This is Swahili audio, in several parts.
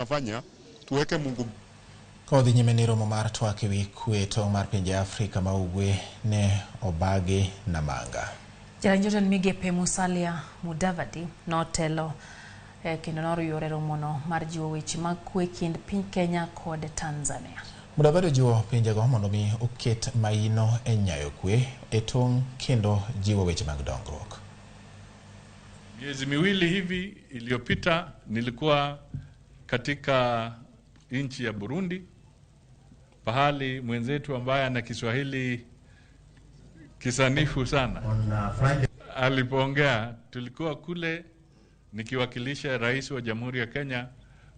Nafanya tuweke Mungu. Kodhi nyime ni romo mar twak ewi kwee tong mar pinje Afrika ma ugwe ne obagi Namanga. Jalanjoten migepe Musalia Mudavadi notelo kendo noruyore romono mar jiwo weche mag kwee kind piny Kenya kod Tanzania. Mudavadi jiwo pinjego mondo mi oket maino e nyayo kwee e tong kendo jiwo weche mag dongruok. Miezi miwili hivi iliyopita nilikuwa katika nchi ya Burundi, pahali mwenzetu ambaye ana Kiswahili kisanifu sana alipoongea. Tulikuwa kule nikiwakilisha rais wa Jamhuri ya Kenya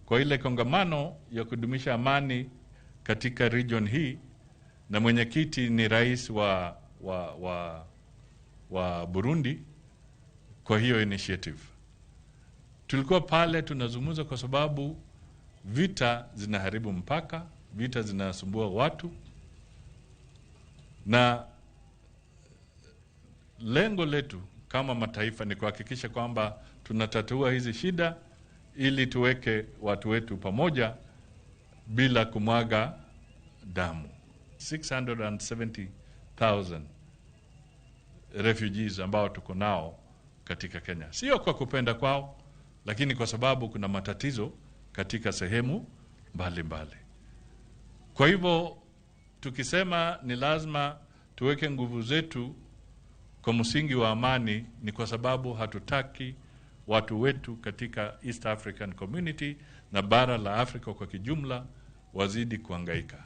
kwa ile kongamano ya kudumisha amani katika region hii, na mwenyekiti ni rais wa Burundi kwa hiyo initiative. Tulikuwa pale tunazungumza kwa sababu vita zinaharibu mpaka, vita zinasumbua watu, na lengo letu kama mataifa ni kuhakikisha kwamba tunatatua hizi shida ili tuweke watu wetu pamoja bila kumwaga damu. 670,000 refugees ambao tuko nao katika Kenya. Sio kwa kupenda kwao, lakini kwa sababu kuna matatizo katika sehemu mbalimbali. Kwa hivyo tukisema ni lazima tuweke nguvu zetu kwa msingi wa amani, ni kwa sababu hatutaki watu wetu katika East African Community na bara la Afrika kwa kijumla wazidi kuhangaika.